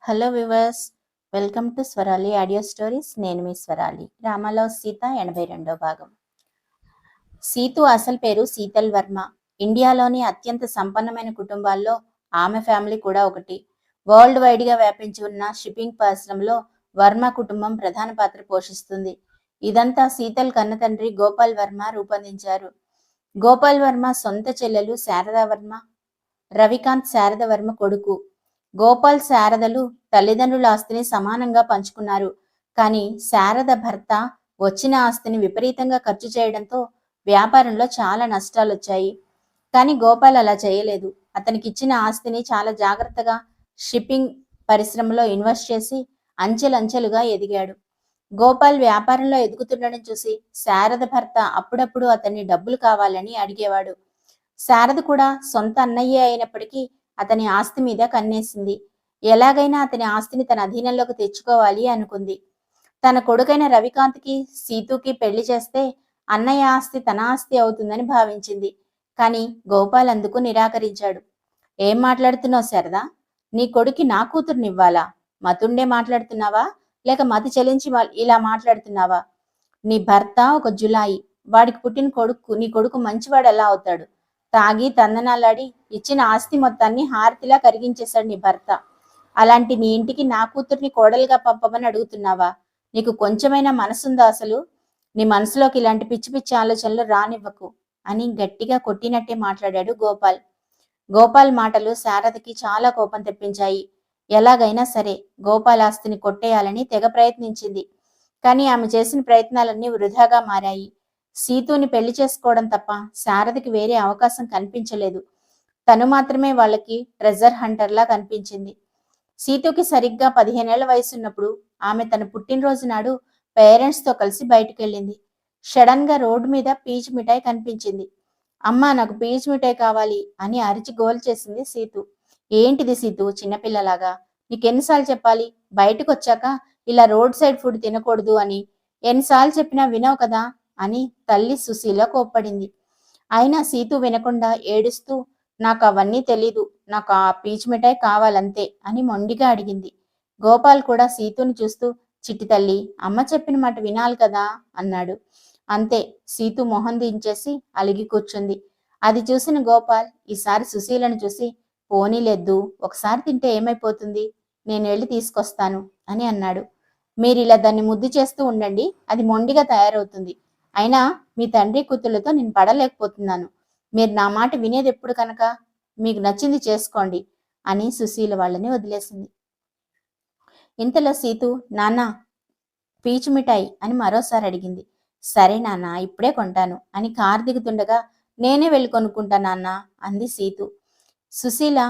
Hello viewers, welcome to Swarali audio stories. నేను మీ స్వరాలి. రామాలో సీత 82వ భాగం. సీతు అసలు పేరు శీతల్ వర్మ. ఇండియాలోని అత్యంత సంపన్నమైన కుటుంబాల్లో ఆమె ఫ్యామిలీ కూడా ఒకటి. వరల్డ్ వైడ్ గా వ్యాపించి ఉన్న షిప్పింగ్ పరిశ్రమలో వర్మ కుటుంబం ప్రధాన పాత్ర పోషిస్తుంది. ఇదంతా శీతల్ కన్న తండ్రి గోపాల్ వర్మ రూపొందించారు. గోపాల్ వర్మ సొంత చెల్లెలు శారదా వర్మ, రవికాంత్ శారద వర్మ కొడుకు. గోపాల్ శారదలు తల్లిదండ్రుల ఆస్తిని సమానంగా పంచుకున్నారు. కానీ శారద భర్త వచ్చిన ఆస్తిని విపరీతంగా ఖర్చు చేయడంతో వ్యాపారంలో చాలా నష్టాలు వచ్చాయి. కానీ గోపాల్ అలా చేయలేదు. అతనికి ఇచ్చిన ఆస్తిని చాలా జాగ్రత్తగా షిప్పింగ్ పరిశ్రమలో ఇన్వెస్ట్ చేసి అంచెలంచెలుగా ఎదిగాడు. గోపాల్ వ్యాపారంలో ఎదుగుతుండడం చూసి శారద భర్త అప్పుడప్పుడు అతన్ని డబ్బులు కావాలని అడిగేవాడు. శారద కూడా సొంత అన్నయ్యే అయినప్పటికీ అతని ఆస్తి మీద కన్నేసింది. ఎలాగైనా అతని ఆస్తిని తన అధీనంలోకి తెచ్చుకోవాలి అనుకుంది. తన కొడుకైన రవికాంత్కి సీతుకి పెళ్లి చేస్తే అన్నయ్య ఆస్తి తన ఆస్తి అవుతుందని భావించింది. కానీ గోపాల్ అందుకు నిరాకరించాడు. ఏం మాట్లాడుతున్నావు శారదా? నీ కొడుకి నా కూతుర్నివ్వాలా? మతుండే మాట్లాడుతున్నావా లేక మతి చెలించి ఇలా మాట్లాడుతున్నావా? నీ భర్త ఒక జులాయి. వాడికి పుట్టిన కొడుకు నీ కొడుకు మంచివాడు ఎలా అవుతాడు? తాగి తందనాలాడి ఇచ్చిన ఆస్తి మొత్తాన్ని హారతిలా కరిగించేశాడు నీ భర్త. అలాంటి నీ ఇంటికి నా కూతుర్ని కోడలుగా పంపమని అడుగుతున్నావా? నీకు కొంచెమైనా మనసుందా అసలు? నీ మనసులోకి ఇలాంటి పిచ్చి పిచ్చి ఆలోచనలు రానివ్వకు అని గట్టిగా కొట్టినట్టే మాట్లాడాడు గోపాల్. గోపాల్ మాటలు శారదకి చాలా కోపం తెప్పించాయి. ఎలాగైనా సరే గోపాల్ ఆస్తిని కొట్టేయాలని తెగ ప్రయత్నించింది. కానీ ఆమె చేసిన ప్రయత్నాలన్నీ వృధాగా మారాయి. సీతుని పెళ్లి చేసుకోవడం తప్ప శారదకి వేరే అవకాశం కనిపించలేదు. తను మాత్రమే వాళ్ళకి ట్రెజర్ హంటర్లా కనిపించింది. సీతుకి సరిగ్గా 15 ఏళ్ల వయసున్నప్పుడు ఆమె తన పుట్టినరోజు నాడు పేరెంట్స్తో కలిసి బయటకెళ్ళింది. సడన్ గా రోడ్డు మీద పీచు మిఠాయి కనిపించింది. అమ్మా, నాకు పీచు మిఠాయి కావాలి అని అరిచి గోల్ చేసింది సీతు. ఏంటిది సీతు, చిన్నపిల్లలాగా? నీకెన్నిసార్లు చెప్పాలి బయటకు వచ్చాక ఇలా రోడ్ సైడ్ ఫుడ్ తినకూడదు అని? ఎన్నిసార్లు చెప్పినా వినవు కదా అని తల్లి సుశీల కోప్పడింది. అయినా సీతు వినకుండా ఏడుస్తూ, నాకు అవన్నీ తెలీదు, నాకు ఆ పీచు మిఠాయి కావాలంతే అని మొండిగా అడిగింది. గోపాల్ కూడా సీతుని చూస్తూ, చిట్టి తల్లి, అమ్మ చెప్పిన మాట వినాలి కదా అన్నాడు. అంతే, సీతు మొహం దించేసి అలిగి కూర్చుంది. అది చూసిన గోపాల్ ఈసారి సుశీలను చూసి, పోనీలెద్దు, ఒకసారి తింటే ఏమైపోతుంది, నేను వెళ్ళి తీసుకొస్తాను అని అన్నాడు. మీరిలా దాన్ని ముద్దు చేస్తూ ఉండండి, అది మొండిగా తయారవుతుంది. అయినా మీ తండ్రి కూతుళ్ళతో నేను పడలేకపోతున్నాను. మీరు నా మాట వినేది ఎప్పుడు కనుక? మీకు నచ్చింది చేసుకోండి అని సుశీల వాళ్ళని వదిలేసింది. ఇంతలో సీతు, నాన్న పీచు మిఠాయి అని మరోసారి అడిగింది. సరే నాన్న, ఇప్పుడే కొంటాను అని కారు దిగుతుండగా, నేనే వెళ్ళి కొనుక్కుంటా నాన్న అంది సీతు. సుశీల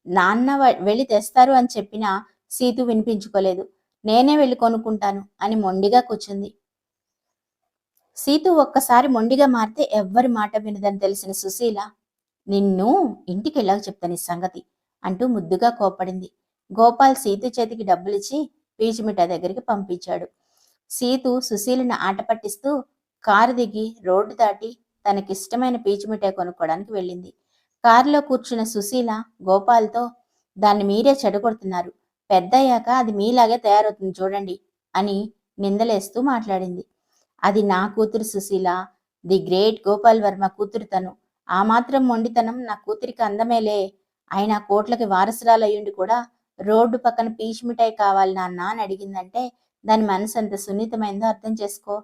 నాన్న వెళ్ళి తెస్తారు అని చెప్పినా సీతు వినిపించుకోలేదు. నేనే వెళ్ళి కొనుక్కుంటాను అని మొండిగా కూర్చుంది. సీతు ఒక్కసారి మొండిగా మారితే ఎవ్వరి మాట వినదని తెలిసిన సుశీల, నిన్ను ఇంటికి వెళ్ళాక చెప్తాను ఈ సంగతి అంటూ ముద్దుగా కోపడింది. గోపాల్ సీతు చేతికి డబ్బులిచ్చి పీచు మిఠాయి దగ్గరికి పంపించాడు. సీతు సుశీలను ఆట పట్టిస్తూ కారు దిగి రోడ్డు దాటి తనకిష్టమైన పీచు మిఠాయి కొనుక్కోవడానికి వెళ్ళింది. కారులో కూర్చున్న సుశీల గోపాల్తో, దాన్ని మీరే చెడగొడుతున్నారు, పెద్దయ్యాక అది మీలాగే తయారవుతుంది చూడండి అని నిందలేస్తూ మాట్లాడింది. అది నా కూతురు సుశీల, ది గ్రేట్ గోపాల్ వర్మ కూతురు తను. ఆ మాత్రం మొండితనం నా కూతురికి అందమేలే. అయినా కోట్లకి వారసురాలయ్యుండి కూడా రోడ్డు పక్కన పీచు మిఠాయి కావాలి నాన్న అని అడిగిందంటే దాని మనసు ఎంత సున్నితమైందో అర్థం చేసుకో.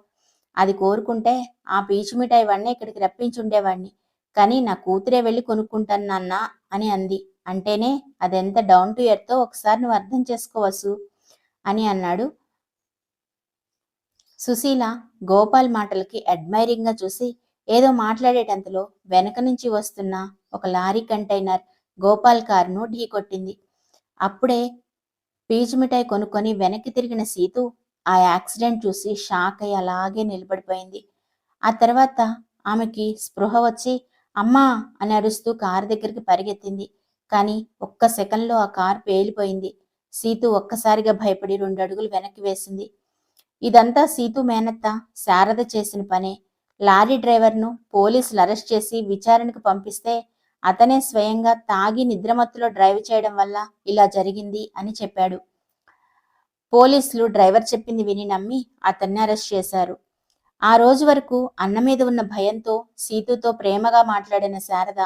అది కోరుకుంటే ఆ పీచు మిఠాయి వాడిని ఇక్కడికి రప్పించి ఉండేవాడిని. కానీ నా కూతురే వెళ్ళి కొనుక్కుంటాను నాన్న అని అంది. అంటేనే అదెంత డౌన్ టు ఎర్త్తో ఒకసారి నువ్వు అర్థం చేసుకోవచ్చు అని అన్నాడు. సుశీల గోపాల్ మాటలకి అడ్మైరింగ్ గా చూసి ఏదో మాట్లాడేటంతలో వెనక నుంచి వస్తున్న ఒక లారీ కంటైనర్ గోపాల్ కారును ఢీకొట్టింది. అప్పుడే పీచు మిఠాయి కొనుక్కొని వెనక్కి తిరిగిన సీతు ఆ యాక్సిడెంట్ చూసి షాక్ అయి అలాగే నిలబడిపోయింది. ఆ తర్వాత ఆమెకి స్పృహ వచ్చి అమ్మా అని అరుస్తూ కారు దగ్గరికి పరిగెత్తింది. కానీ ఒక్క సెకండ్లో ఆ కారు పేలిపోయింది. సీతు ఒక్కసారిగా భయపడి 2 అడుగులు వెనక్కి వేసింది. ఇదంతా సీతు మేనత్త శారద చేసిన పనే. లారీ డ్రైవర్ను పోలీసులు అరెస్ట్ చేసి విచారణకు పంపిస్తే అతనే స్వయంగా తాగి నిద్రమత్తులో డ్రైవ్ చేయడం వల్ల ఇలా జరిగింది అని చెప్పాడు. పోలీసులు డ్రైవర్ చెప్పింది విని నమ్మి అతన్ని అరెస్ట్ చేశారు. ఆ రోజు వరకు అన్న మీద ఉన్న భయంతో సీతుతో ప్రేమగా మాట్లాడిన శారద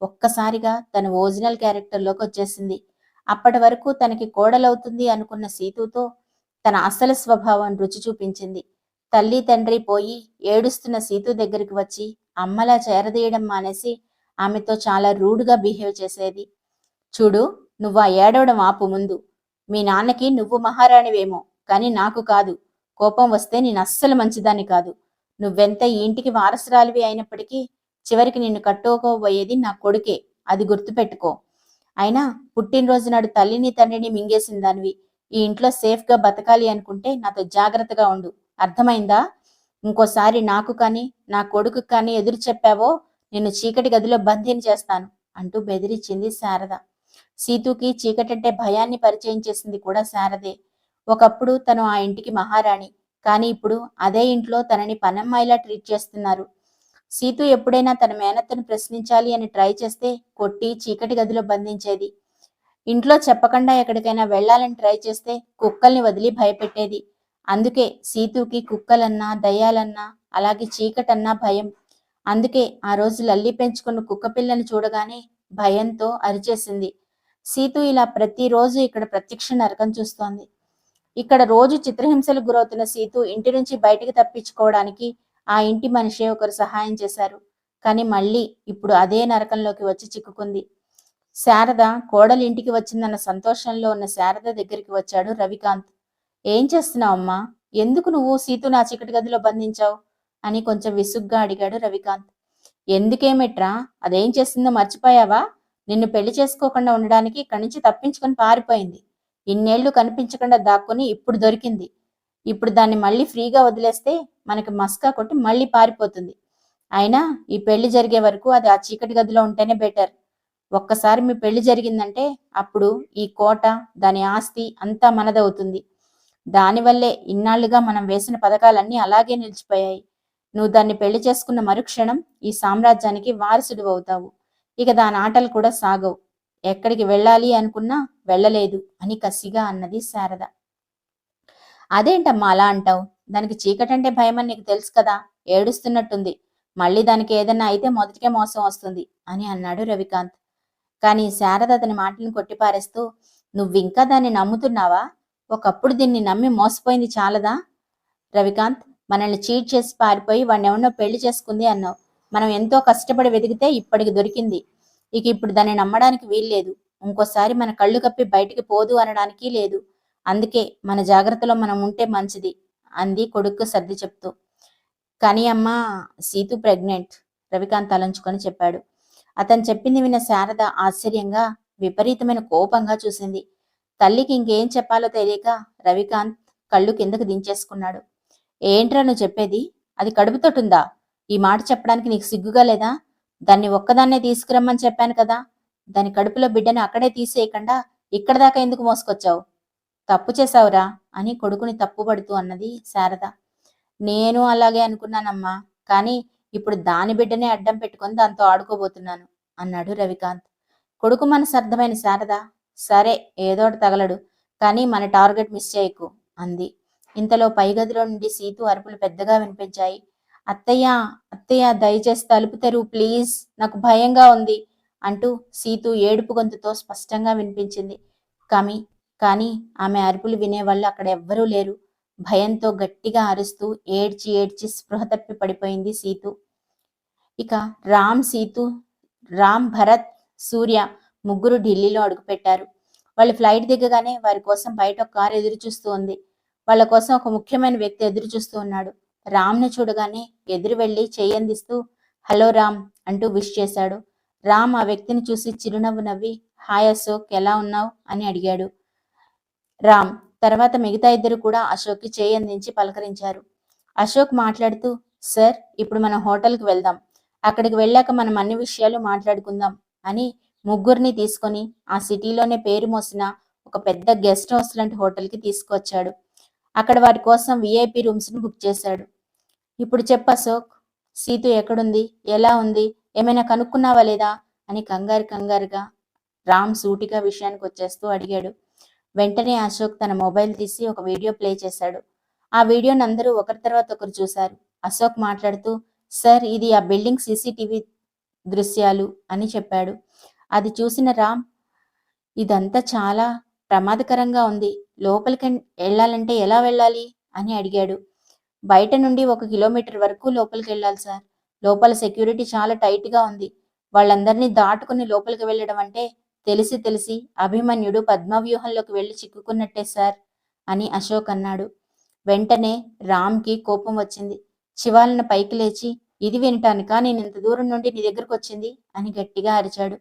ఒక్కసారిగా తన ఒరిజినల్ క్యారెక్టర్లోకి వచ్చేసింది. అప్పటి వరకు తనకి కోడలవుతుంది అనుకున్న సీతుతో తన అసలు స్వభావం రుచి చూపించింది. తల్లి తండ్రి పోయి ఏడుస్తున్న సీతు దగ్గరికి వచ్చి అమ్మలా చేరదీయడం మానేసి ఆమెతో చాలా రూడ్గా బిహేవ్ చేసేది. చూడు, నువ్వు ఆ ఏడవడం ఆపు ముందు. మీ నాన్నకి నువ్వు మహారాణివేమో, కానీ నాకు కాదు. కోపం వస్తే నేను అస్సలు మంచిదాన్ని కాదు. నువ్వెంత ఈ ఇంటికి వారసురాలివి అయినప్పటికీ చివరికి నిన్ను కట్టుకోబోయేది నా కొడుకే, అది గుర్తుపెట్టుకో. అయినా పుట్టినరోజు నాడు తల్లిని తండ్రిని మింగేసిన దానివి. ఈ ఇంట్లో సేఫ్గా బతకాలి అనుకుంటే నాతో జాగ్రత్తగా ఉండు, అర్థమైందా? ఇంకోసారి నాకు కానీ నా కొడుకు కానీ ఎదురు చెప్పావో నిన్ను చీకటి గదిలో బందీని చేస్తాను అంటూ బెదిరించింది శారద. సీతుకి చీకటంటే భయాన్ని పరిచయం చేసింది కూడా శారదే. ఒకప్పుడు తను ఆ ఇంటికి మహారాణి, కానీ ఇప్పుడు అదే ఇంట్లో తనని పనమ్మాయిలా ట్రీట్ చేస్తున్నారు. సీతు ఎప్పుడైనా తన మేనత్తను ప్రశ్నించాలి అని ట్రై చేస్తే కొట్టి చీకటి గదిలో బంధించేది. ఇంట్లో చెప్పకుండా ఎక్కడికైనా వెళ్లాలని ట్రై చేస్తే కుక్కల్ని వదిలి భయపెట్టేది. అందుకే సీతుకి కుక్కలన్నా దయ్యాలన్నా అలాగే చీకటన్నా భయం. అందుకే ఆ రోజు లల్లి పెంచుకున్న కుక్క పిల్లని చూడగానే భయంతో అరిచేసింది. సీతు ఇలా ప్రతిరోజు ఇక్కడ ప్రత్యక్ష నరకం చూస్తోంది. ఇక్కడ రోజు చిత్రహింసలకు గురవుతున్న సీతు ఇంటి నుంచి బయటికి తప్పించుకోవడానికి ఆ ఇంటి మనిషే ఒకరు సహాయం చేశారు. కానీ మళ్ళీ ఇప్పుడు అదే నరకంలోకి వచ్చి చిక్కుకుంది. శారద కోడలి ఇంటికి వచ్చిందన్న సంతోషంలో ఉన్న శారద దగ్గరికి వచ్చాడు రవికాంత్. ఏం చేస్తున్నావమ్మా? ఎందుకు నువ్వు సీతు నా చీకటి గదిలో బంధించావు అని కొంచెం విసుగ్గా అడిగాడు రవికాంత్. ఎందుకేమిట్రా, అదేం చేస్తుందో మర్చిపోయావా? నిన్ను పెళ్లి చేసుకోకుండా ఉండడానికి ఇక్కడి నుంచి తప్పించుకొని పారిపోయింది. ఇన్నేళ్లు కనిపించకుండా దాక్కుని ఇప్పుడు దొరికింది. ఇప్పుడు దాన్ని మళ్ళీ ఫ్రీగా వదిలేస్తే మనకి మస్కా కొట్టి మళ్ళీ పారిపోతుంది. అయినా ఈ పెళ్లి జరిగే వరకు అది ఆ చీకటి గదిలో ఉంటేనే బెటర్. ఒక్కసారి మీ పెళ్లి జరిగిందంటే అప్పుడు ఈ కోట, దాని ఆస్తి అంతా మనదవుతుంది. దానివల్లే ఇన్నాళ్లుగా మనం వేసిన పథకాలన్నీ అలాగే నిలిచిపోయాయి. నువ్వు దాన్ని పెళ్లి చేసుకున్న మరుక్షణం ఈ సామ్రాజ్యానికి వారసుడు అవుతావు. ఇక దాని ఆటలు కూడా సాగవు. ఎక్కడికి వెళ్ళాలి అనుకున్నా వెళ్ళలేదు అని కసిగా అన్నది శారద. అదేంటమ్మా అలా అంటావు? దానికి చీకటంటే భయమని నీకు తెలుసు కదా, ఏడుస్తున్నట్టుంది. మళ్ళీ దానికి ఏదన్నా అయితే మొదటికే మోసం వస్తుంది అని అన్నాడు రవికాంత్. కానీ శారద అతని మాటలను కొట్టిపారేస్తూ, నువ్వింకా దాన్ని నమ్ముతున్నావా? ఒకప్పుడు దీన్ని నమ్మి మోసపోయింది చాలదా? రవికాంత్, మనల్ని చీట్ చేసి పారిపోయి వాడిని ఎవరినో పెళ్లి చేసుకుంది అన్నావు. మనం ఎంతో కష్టపడి వెతికితే ఇప్పటికి దొరికింది. ఇక ఇప్పుడు దాన్ని నమ్మడానికి వీల్లేదు. ఇంకోసారి మన కళ్ళు కప్పి బయటికి పోదు అనడానికి లేదు. అందుకే మన జాగ్రత్తలో మనం ఉంటే మంచిది అంది కొడుకు సర్ది చెప్తూ. కానీ అమ్మా, సీతు ప్రెగ్నెంట్, రవికాంత్ తలంచుకొని చెప్పాడు. అతను చెప్పింది విన్న శారద ఆశ్చర్యంగా, విపరీతమైన కోపంగా చూసింది. తల్లికి ఇంకేం చెప్పాలో తెలియక రవికాంత్ కళ్ళు కిందకు దించేసుకున్నాడు. ఏంట్రా నువ్వు చెప్పేది? అది కడుపుతోటుందా? ఈ మాట చెప్పడానికి నీకు సిగ్గుగా లేదా? దాన్ని ఒక్కదాన్నే తీసుకురమ్మని చెప్పాను కదా. దాని కడుపులో బిడ్డని అక్కడే తీసేయకుండా ఇక్కడ దాకా ఎందుకు మోసుకొచ్చావు? తప్పు చేశావురా అని కొడుకుని తప్పుపడుతూ అన్నది శారద. నేను అలాగే అనుకున్నానమ్మా, కానీ ఇప్పుడు దాని బిడ్డనే అడ్డం పెట్టుకొని దాంతో ఆడుకోబోతున్నాను అన్నాడు రవికాంత్. కొడుకు మనసు అర్థమైన శారద, సరే ఏదోటి తగలడు, కానీ మన టార్గెట్ మిస్ చేయకు అంది. ఇంతలో పై గదిలో నుండి సీతు అరుపులు పెద్దగా వినిపించాయి. అత్తయ్య, అత్తయ్య, దయచేసి తలుపు తెరువు ప్లీజ్, నాకు భయంగా ఉంది అంటూ సీతు ఏడుపు గొంతుతో స్పష్టంగా వినిపించింది. కానీ ఆమె అరుపులు వినేవాళ్ళు అక్కడ ఎవ్వరూ లేరు. భయంతో గట్టిగా అరుస్తూ ఏడ్చి ఏడ్చి స్పృహ తప్పి పడిపోయింది సీతు. ఇక రామ్, భరత్, సూర్య ముగ్గురు ఢిల్లీలో అడుగుపెట్టారు. వాళ్ళు ఫ్లైట్ దిగగానే వారి కోసం బయట ఒక కారు ఎదురు చూస్తూ ఉంది. వాళ్ళ కోసం ఒక ముఖ్యమైన వ్యక్తి ఎదురు చూస్తూ ఉన్నాడు. రామ్ను చూడగానే ఎదురు వెళ్లి చెయ్యందిస్తూ హలో రామ్ అంటూ విష్ చేశాడు. రామ్ ఆ వ్యక్తిని చూసి చిరునవ్వు నవ్వి హాయ్ అశోక్, ఎలా ఉన్నావు అని అడిగాడు రామ్. తర్వాత మిగతా ఇద్దరు కూడా అశోక్కి చేయందించి పలకరించారు. అశోక్ మాట్లాడుతూ, సార్, ఇప్పుడు మనం హోటల్కి వెళ్దాం. అక్కడికి వెళ్ళాక మనం అన్ని విషయాలు మాట్లాడుకుందాం అని ముగ్గురిని తీసుకొని ఆ సిటీలోనే పేరు మోసిన ఒక పెద్ద గెస్ట్ హౌస్ లాంటి హోటల్కి తీసుకొచ్చాడు. అక్కడ వారి కోసం విఐపి రూమ్స్ని బుక్ చేశాడు. ఇప్పుడు చెప్పు అశోక్, సీతు ఎక్కడుంది, ఎలా ఉంది, ఏమైనా కనుక్కున్నావా లేదా అని కంగారుగా రామ్ సూటిగా విషయానికి వచ్చేస్తూ అడిగాడు. వెంటనే అశోక్ తన మొబైల్ తీసి ఒక వీడియో ప్లే చేశాడు. ఆ వీడియోని అందరూ ఒకరి తర్వాత ఒకరు చూశారు. అశోక్ మాట్లాడుతూ, సార్ ఇది ఆ బిల్డింగ్ సీసీటీవీ దృశ్యాలు అని చెప్పాడు. అది చూసిన రామ్, ఇదంతా చాలా ప్రమాదకరంగా ఉంది. లోపలికి వెళ్ళాలంటే ఎలా వెళ్ళాలి అని అడిగాడు. బయట నుండి 1 కిలోమీటర్ వరకు లోపలికి వెళ్ళాలి సార్. లోపల సెక్యూరిటీ చాలా టైట్గా ఉంది. వాళ్ళందరినీ దాటుకుని లోపలికి వెళ్ళడం అంటే తెలిసి తెలిసి అభిమన్యుడు పద్మవ్యూహంలోకి వెళ్ళి చిక్కుకున్నట్టే సార్ అని అశోక్ అన్నాడు. వెంటనే రామ్కి కోపం వచ్చింది. శివాలన పైకి లేచి, ఇది వినటానికా నేను ఇంత దూరం నుండి నీ దగ్గరకు వచ్చింది అని గట్టిగా అరిచాడు.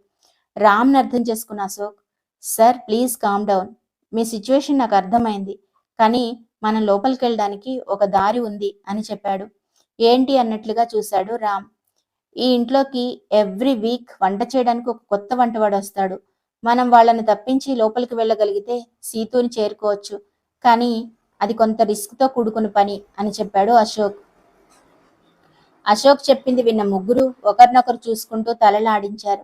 రామ్ని అర్థం చేసుకున్న Ashok, sir please calm down. Me situation నాకు అర్థమైంది, కానీ మనం లోపలికి వెళ్ళడానికి ఒక దారి ఉంది అని చెప్పాడు. ఏంటి అన్నట్లుగా చూశాడు రామ్. ఈ ఇంట్లోకి ఎవ్రీ వీక్ వంట చేయడానికి ఒక కొత్త వంటవాడు వస్తాడు. మనం వాళ్ళని తప్పించి లోపలికి వెళ్ళగలిగితే సీతుని చేరుకోవచ్చు, కానీ అది కొంత రిస్క్తో కూడుకున్న పని అని చెప్పాడు అశోక్. అశోక్ చెప్పింది విన్న ముగ్గురు ఒకరినొకరు చూసుకుంటూ తలలాడించారు.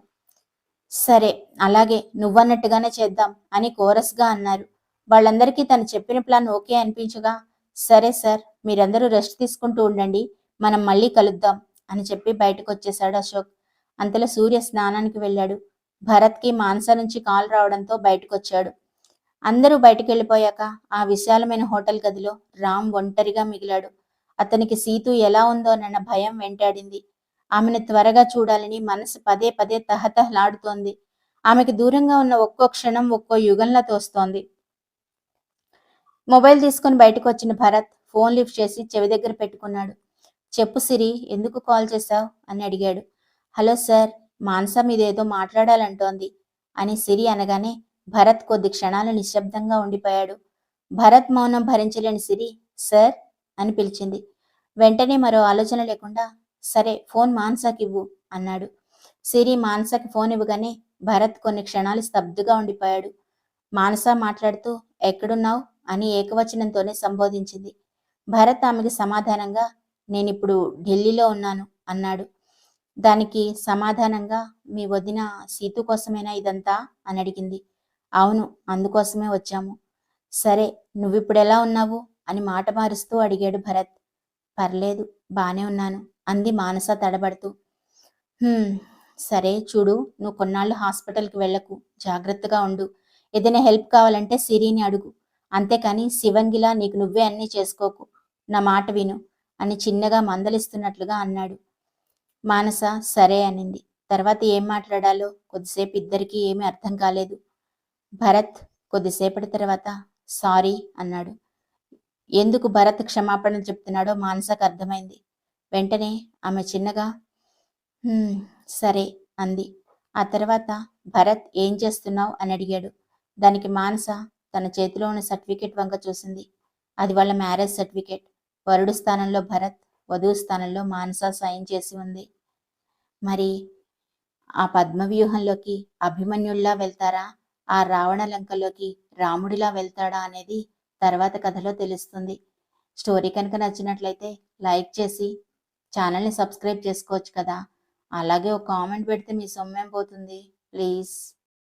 సరే, అలాగే నువ్వన్నట్టుగానే చేద్దాం అని కోరస్గా అన్నారు. వాళ్ళందరికీ తను చెప్పిన ప్లాన్ ఓకే అనిపించగా, సరే సార్, మీరందరూ రెస్ట్ తీసుకుంటూ ఉండండి, మనం మళ్ళీ కలుద్దాం అని చెప్పి బయటకు వచ్చేశాడు అశోక్. అంతలో సూర్య స్నానానికి వెళ్ళాడు. భరత్కి మానస నుంచి కాల్ రావడంతో బయటకు వచ్చాడు. అందరూ బయటికి వెళ్ళిపోయాక ఆ విశాలమైన హోటల్ గదిలో రామ్ ఒంటరిగా మిగిలాడు. అతనికి సీతు ఎలా ఉందోనన్న భయం వెంటాడింది. ఆమెను త్వరగా చూడాలని మనసు పదే పదే తహతహలాడుతోంది. ఆమెకి దూరంగా ఉన్న ఒక్కో క్షణం ఒక్కో యుగంలా తోస్తోంది. మొబైల్ తీసుకుని బయటకు వచ్చిన భరత్ ఫోన్ లిఫ్ట్ చేసి చెవి దగ్గర పెట్టుకున్నాడు. చెప్పు సిరి, ఎందుకు కాల్ చేశావు అని అడిగాడు. హలో సార్, మానస మీదేదో మాట్లాడాలంటోంది అని సిరి అనగానే భరత్ కొద్ది క్షణాలు నిశ్శబ్దంగా ఉండిపోయాడు. భరత్ మౌనం భరించలేని సిరి సార్ అని పిలిచింది. వెంటనే మరో ఆలోచన లేకుండా సరే, ఫోన్ మానసకి ఇవ్వు అన్నాడు. సిరి మానసకి ఫోన్ ఇవ్వగానే భరత్ కొన్ని క్షణాలు స్తబ్దుగా ఉండిపోయాడు. మానస మాట్లాడుతూ ఎక్కడున్నావు అని ఏకవచనంతోనే సంబోధించింది. భరత్ ఆమెకి సమాధానంగా నేనిప్పుడు ఢిల్లీలో ఉన్నాను అన్నాడు. దానికి సమాధానంగా మీ వదిన సీతు కోసమేనా ఇదంతా అని అడిగింది. అవును, అందుకోసమే వచ్చాము. సరే, నువ్విప్పుడు ఎలా ఉన్నావు అని మాట మారుస్తూ అడిగాడు భరత్. పర్లేదు, బానే ఉన్నాను అంది మానస తడబడుతూ. సరే చూడు, నువ్వు కొన్నాళ్ళు హాస్పిటల్కి వెళ్ళకు, జాగ్రత్తగా ఉండు. ఏదైనా హెల్ప్ కావాలంటే సిరిని అడుగు, అంతేకాని శివంగిలా నీకు నువ్వే అన్నీ చేసుకోకు. నా మాట విను అని చిన్నగా మందలిస్తున్నట్లుగా అన్నాడు. మానస సరే అనింది. తర్వాత ఏం మాట్లాడాలో కొద్దిసేపు ఇద్దరికీ ఏమీ అర్థం కాలేదు. భరత్ కొద్దిసేపటి తర్వాత సారీ అన్నాడు. ఎందుకు భరత్ క్షమాపణలు చెప్తున్నాడో మానసకు అర్థమైంది. వెంటనే ఆమె చిన్నగా సరే అంది. ఆ తర్వాత భరత్ ఏం చేస్తున్నావు అని అడిగాడు. దానికి మానస తన చేతిలో ఉన్న సర్టిఫికెట్ వంక చూసింది. అది వాళ్ళ మ్యారేజ్ సర్టిఫికెట్. వరుడు స్థానంలో భరత్, వధువు స్థానంలో మానస సైన్ చేసి ఉంది. మరి ఆ పద్మవ్యూహంలోకి అభిమన్యుల్లా వెళ్తారా, ఆ రావణ లంకలోకి రాముడిలా వెళ్తాడా అనేది తర్వాత కథలో తెలుస్తుంది. స్టోరీ కనుక నచ్చినట్లయితే లైక్ చేసి ఛానల్ని సబ్స్క్రైబ్ చేసుకోవచ్చు కదా. అలాగే ఒక కామెంట్ పెడితే మీ సొమ్మేం పోతుంది. ప్లీజ్.